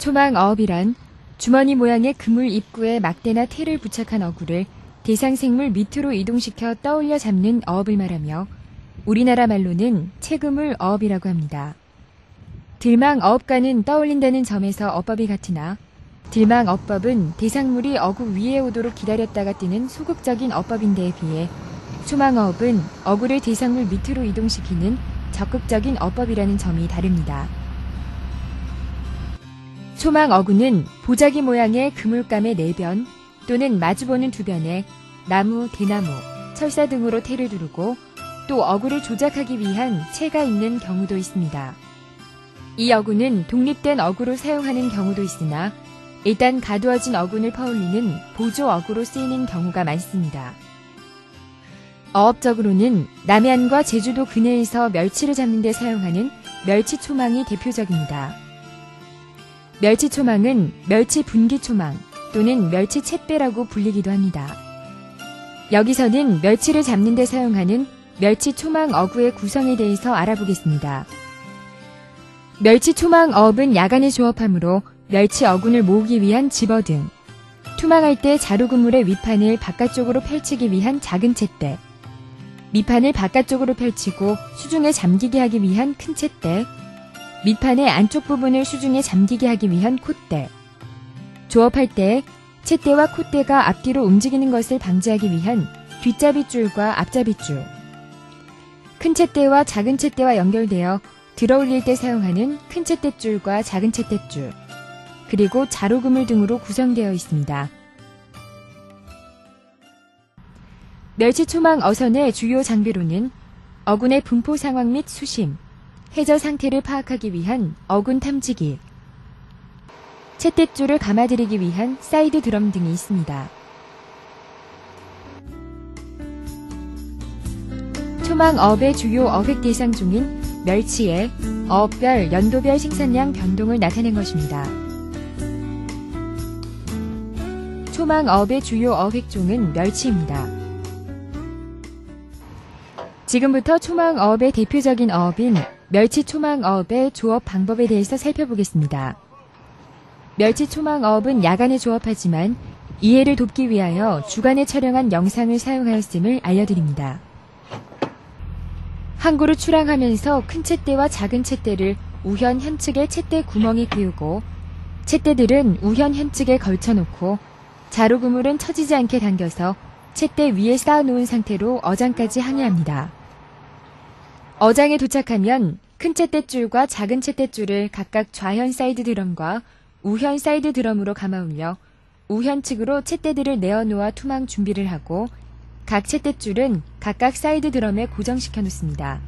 초망어업이란 주머니 모양의 그물 입구에 막대나 테를 부착한 어구를 대상 생물 밑으로 이동시켜 떠올려 잡는 어업을 말하며 우리나라 말로는 채그물 어업이라고 합니다. 들망어업과는 떠올린다는 점에서 어법이 같으나 들망어법은 대상물이 어구 위에 오도록 기다렸다가 뜨는 소극적인 어법인데에 비해 초망어업은 어구를 대상물 밑으로 이동시키는 적극적인 어법이라는 점이 다릅니다. 초망어구는 보자기 모양의 그물감의 4변 또는 마주보는 2변에 나무, 대나무, 철사 등으로 테를 두르고 또 어구를 조작하기 위한 채가 있는 경우도 있습니다. 이 어구는 독립된 어구로 사용하는 경우도 있으나 일단 가두어진 어군을 퍼올리는 보조 어구로 쓰이는 경우가 많습니다. 어업적으로는 남해안과 제주도 근해에서 멸치를 잡는 데 사용하는 멸치초망이 대표적입니다. 멸치초망은 멸치분기초망 또는 멸치챗배라고 불리기도 합니다. 여기서는 멸치를 잡는 데 사용하는 멸치초망 어구의 구성에 대해서 알아보겠습니다. 멸치초망 어업은 야간에 조업하므로 멸치 어군을 모으기 위한 집어등, 투망할 때 자루그물의 윗판을 바깥쪽으로 펼치기 위한 작은 챗대, 밑판을 바깥쪽으로 펼치고 수중에 잠기게 하기 위한 큰 챗대, 밑판의 안쪽 부분을 수중에 잠기게 하기 위한 콧대, 조업할 때 챗대와 콧대가 앞뒤로 움직이는 것을 방지하기 위한 뒷잡이줄과 앞잡이줄, 큰 챗대와 작은 챗대와 연결되어 들어올릴 때 사용하는 큰 챗대줄과 작은 챗대줄, 그리고 자루그물 등으로 구성되어 있습니다. 멸치초망 어선의 주요 장비로는 어군의 분포 상황 및 수심, 해저 상태를 파악하기 위한 어군 탐지기, 챗대줄을 감아들이기 위한 사이드 드럼 등이 있습니다. 초망어업의 주요 어획 대상 중인 멸치의 어업별, 연도별 생산량 변동을 나타낸 것입니다. 초망어업의 주요 어획종은 멸치입니다. 지금부터 초망어업의 대표적인 어업인 멸치초망어업의 조업 방법에 대해서 살펴보겠습니다. 멸치초망어업은 야간에 조업하지만 이해를 돕기 위하여 주간에 촬영한 영상을 사용하였음을 알려드립니다. 항구를 출항하면서 큰 챗대와 작은 챗대를 우현 현측의 챗대 구멍에 끼우고 챗대들은 우현 현측에 걸쳐놓고 자루그물은 처지지 않게 당겨서 챗대 위에 쌓아놓은 상태로 어장까지 항해합니다. 어장에 도착하면 큰 챗대줄과 작은 챗대줄을 각각 좌현 사이드 드럼과 우현 사이드 드럼으로 감아올려 우현측으로 챗대들을 내어놓아 투망 준비를 하고 각 챗대줄은 각각 사이드 드럼에 고정시켜 놓습니다.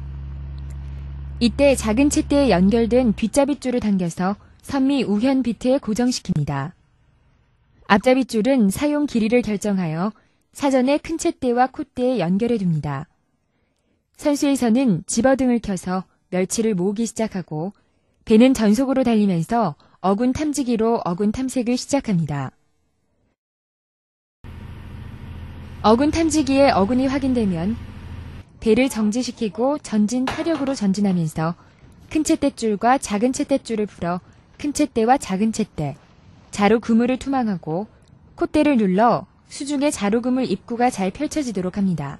이때 작은 챗대에 연결된 뒷잡이줄을 당겨서 선미 우현 비트에 고정시킵니다. 앞잡이줄은 사용 길이를 결정하여 사전에 큰 챗대와 콧대에 연결해 둡니다. 선수에서는 집어등을 켜서 멸치를 모으기 시작하고 배는 전속으로 달리면서 어군 탐지기로 어군 탐색을 시작합니다. 어군 탐지기에 어군이 확인되면 배를 정지시키고 전진 타력으로 전진하면서 큰 챗대줄과 작은 챗대줄을 풀어 큰 챗대와 작은 챗대, 자루 그물을 투망하고 콧대를 눌러 수중에 자루 그물 입구가 잘 펼쳐지도록 합니다.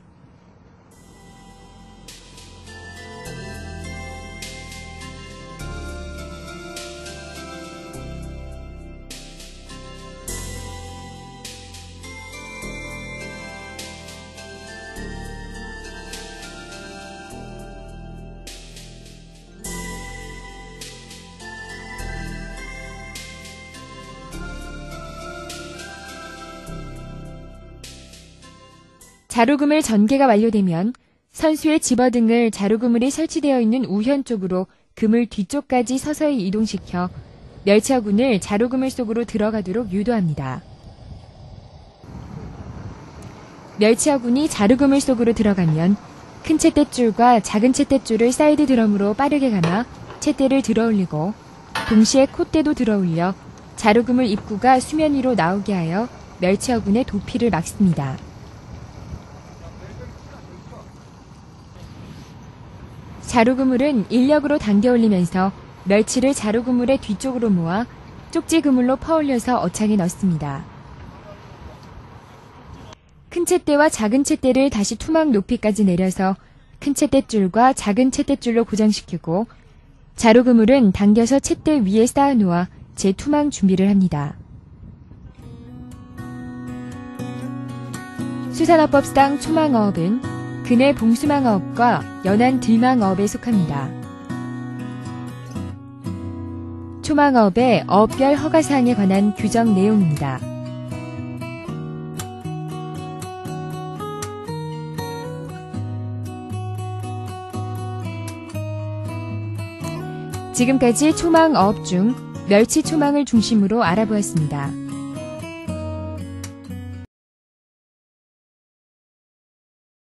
자루그물 전개가 완료되면 선수의 집어등을 자루그물이 설치되어 있는 우현 쪽으로 그물 뒤쪽까지 서서히 이동시켜 멸치어군을 자루그물 속으로 들어가도록 유도합니다. 멸치어군이 자루그물 속으로 들어가면 큰 챗대줄과 작은 챗대줄을 사이드 드럼으로 빠르게 감아 챗대를 들어올리고 동시에 콧대도 들어올려 자루그물 입구가 수면 위로 나오게 하여 멸치어군의 도피를 막습니다. 자루그물은 인력으로 당겨 올리면서 멸치를 자루그물의 뒤쪽으로 모아 쪽지 그물로 퍼올려서 어창에 넣습니다. 큰 챗대와 작은 챗대를 다시 투망 높이까지 내려서 큰 챗대줄과 작은 챗대줄로 고정시키고 자루 그물은 당겨서 챗대 위에 쌓아놓아 재투망 준비를 합니다. 수산어법상 초망어업은 근해 봉수망어업과 연안 들망어업에 속합니다. 초망어업의 어업별 허가사항에 관한 규정 내용입니다. 지금까지 초망어업 중 멸치 초망을 중심으로 알아보았습니다.